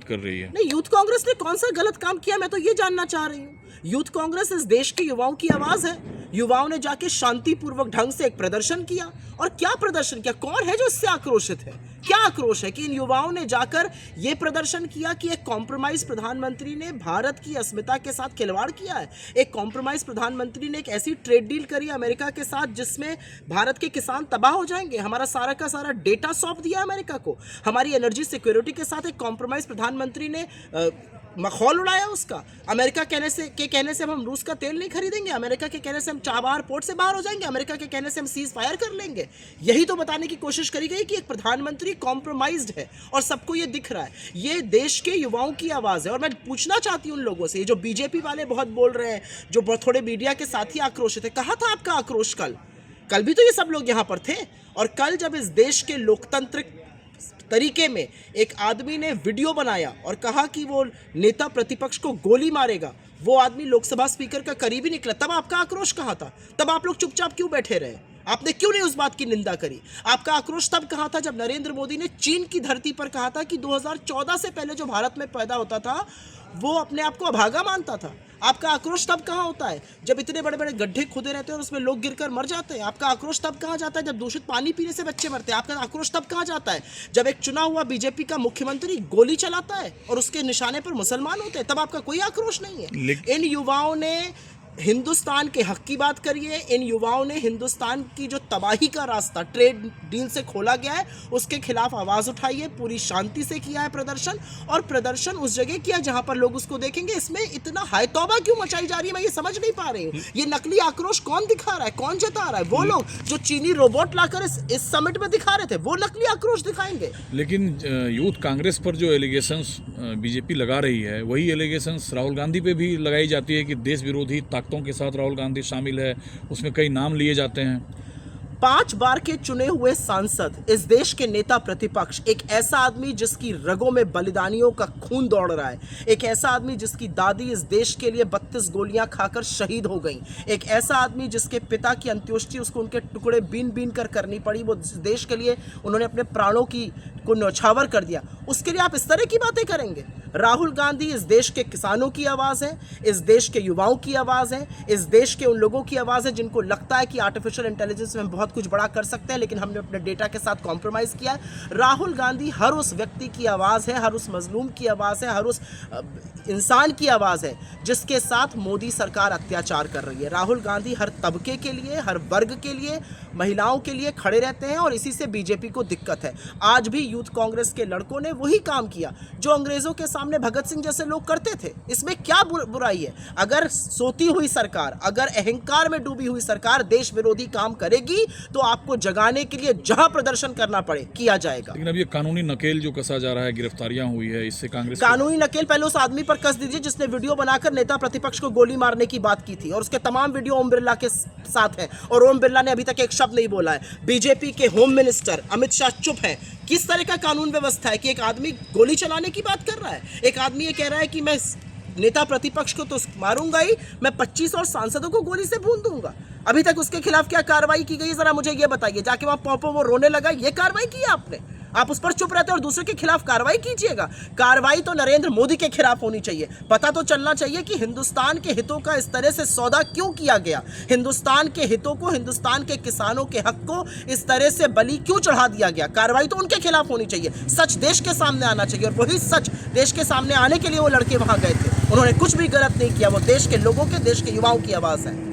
कर रही है। नहीं, यूथ कांग्रेस ने कौन सा गलत काम किया, मैं तो ये जानना चाह रही हूँ। यूथ कांग्रेस इस देश के युवाओं की आवाज है। युवाओं ने जाके शांतिपूर्वक ढंग से एक प्रदर्शन किया। और क्या प्रदर्शन किया, कौन है जो इससे आक्रोशित है? क्या आक्रोश है कि इन युवाओं ने जाकर ये प्रदर्शन किया कि एक कॉम्प्रोमाइज प्रधानमंत्री ने भारत की अस्मिता के साथ खिलवाड़ किया है। एक कॉम्प्रोमाइज प्रधानमंत्री ने एक ऐसी ट्रेड डील करी अमेरिका के साथ जिसमें भारत के किसान तबाह हो जाएंगे। हमारा सारा का सारा डेटा सौंप दिया अमेरिका को। हमारी एनर्जी सिक्योरिटी के साथ एक कॉम्प्रोमाइज प्रधानमंत्री ने मखौल उड़ाया उसका। अमेरिका कहने से हम रूस का तेल नहीं खरीदेंगे, अमेरिका के कहने से हम चाबहार पोर्ट से बाहर हो जाएंगे, अमेरिका के कहने से हम सीज फायर कर लेंगे। यही तो बताने की कोशिश करी गई कि एक प्रधानमंत्री कॉम्प्रोमाइज्ड है और सबको ये दिख रहा है। ये देश के युवाओं की आवाज़ है। और मैं पूछना चाहती हूँ उन लोगों से, ये जो बीजेपी वाले बहुत बोल रहे हैं, जो बहुत थोड़े मीडिया के साथ ही आक्रोशित है, कहाँ था आपका आक्रोश कल भी तो ये सब लोग यहाँ पर थे। और कल जब इस देश के लोकतांत्रिक तरीके में एक आदमी ने वीडियो बनाया और कहा कि वो नेता प्रतिपक्ष को गोली मारेगा, वो आदमी लोकसभा स्पीकर का करीबी निकला, तब आपका आक्रोश कहाँ था? तब आप लोग चुपचाप क्यों बैठे रहे? आपने क्यों नहीं उस बात की निंदा करी? आपका आक्रोश तब कहाँ था जब नरेंद्र मोदी ने चीन की धरती पर कहा था कि 2014 से पहले जो भारत में पैदा होता था वो अपने आप को अभागा मानता था। आपका आक्रोश तब कहाँ होता है जब इतने बड़े बड़े गड्ढे खुदे रहते हैं और उसमें लोग गिरकर मर जाते हैं? आपका आक्रोश तब कहाँ जाता है जब दूषित पानी पीने से बच्चे मरते हैं? आपका आक्रोश तब कहाँ जाता है जब एक चुना हुआ बीजेपी का मुख्यमंत्री गोली चलाता है और उसके निशाने पर मुसलमान होते हैं? तब आपका कोई आक्रोश नहीं है। इन युवाओं ने हिंदुस्तान के हक की बात करिए। इन युवाओं ने हिंदुस्तान की जो तबाही का रास्ता ट्रेड डील से खोला गया है उसके खिलाफ आवाज़ उठाई है। पूरी शांति से किया है प्रदर्शन, और प्रदर्शन उस जगह किया जहां पर लोग उसको देखेंगे। इसमें इतना हाय तौबा क्यों मचाई जा रही है, मैं ये समझ नहीं पा रही हूँ। ये नकली आक्रोश कौन दिखा रहा है, कौन जता रहा है? वो लोग जो चीनी रोबोट लाकर इस समिट में दिखा रहे थे, वो नकली आक्रोश दिखाएंगे। लेकिन यूथ कांग्रेस पर जो एलिगेशंस बीजेपी लगा रही है, वही एलिगेशंस राहुल गांधी पे भी लगाई जाती है कि देश विरोधी ताकतों के साथ राहुल गांधी शामिल है। उसमें कई नाम लिए जाते हैं। 5 बार के चुने हुए सांसद, इस देश के नेता प्रतिपक्ष, एक ऐसा आदमी जिसकी रगों में बलिदानियों का खून दौड़ रहा है, एक ऐसा आदमी जिसकी दादी इस देश के लिए 32 गोलियां खाकर शहीद हो गई, एक ऐसा आदमी जिसके पिता की अंत्योष्टि उसको उनके टुकड़े बीन बीन कर करनी पड़ी, वो देश के लिए उन्होंने अपने प्राणों को न्यौछावर कर दिया, उसके लिए आप इस तरह की बातें करेंगे? राहुल गांधी इस देश के किसानों की आवाज़ है, इस देश के युवाओं की आवाज़ है, इस देश के उन लोगों की आवाज़ है जिनको लगता है कि आर्टिफिशियल इंटेलिजेंस में बहुत कुछ बड़ा कर सकते हैं, लेकिन हमने अपने डेटा के साथ कॉम्प्रोमाइज़ किया है। राहुल गांधी हर उस व्यक्ति की आवाज़ है, हर उस मजलूम की आवाज़ है, हर उस इंसान की आवाज़ है जिसके साथ मोदी सरकार अत्याचार कर रही है। राहुल गांधी हर तबके के लिए, हर वर्ग के लिए, महिलाओं के लिए खड़े रहते हैं और इसी से बीजेपी को दिक्कत है। आज भी यूथ कांग्रेस के लड़कों ने वही काम किया जो अंग्रेजों के सामने भगत सिंह जैसे लोग करते थे। इसमें क्या बुराई है? अगर सोती हुई सरकार, अगर अहंकार में डूबी हुई सरकार देश विरोधी काम करेगी तो आपको जगाने के लिए जहां प्रदर्शन करना पड़े किया जाएगा। लेकिन अब ये कानूनी नकेल जो कसा जा रहा है, गिरफ्तारियां हुई है, इससे कांग्रेस कानूनी नकेल पहले उस आदमी पर कस दीजिए जिसने वीडियो बनाकर नेता प्रतिपक्ष को गोली मारने की बात की थी, और उसके तमाम वीडियो ओम बिरला के साथ है और ओम बिरला ने अभी तक एक शब्द नहीं बोला है। बीजेपी के होम मिनिस्टर अमित शाह चुप है। किस तरह का कानून व्यवस्था है कि एक आदमी गोली चलाने की बात कर रहा है? एक आदमी ये कह रहा है कि मैं नेता प्रतिपक्ष को तो मारूंगा ही, मैं 25 और सांसदों को गोली से भून दूंगा। अभी तक उसके खिलाफ क्या कार्रवाई की गई, जरा मुझे ये बताइए। जाके वहां पॉपो वो रोने लगा, ये कार्रवाई की आपने? आप उस पर चुप रहते और दूसरे के खिलाफ कार्रवाई कीजिएगा। कार्रवाई तो नरेंद्र मोदी के खिलाफ होनी चाहिए। पता तो चलना चाहिए कि हिंदुस्तान के हितों का इस तरह से सौदा क्यों किया गया, हिंदुस्तान के हितों को, हिंदुस्तान के किसानों के हक को इस तरह से बलि क्यों चढ़ा दिया गया। कार्रवाई तो उनके खिलाफ होनी चाहिए। सच देश के सामने आना चाहिए, और वही सच देश के सामने आने के लिए वो लड़के वहां गए थे। उन्होंने कुछ भी गलत नहीं किया। वो देश के लोगों के, देश के युवाओं की आवाज़ है।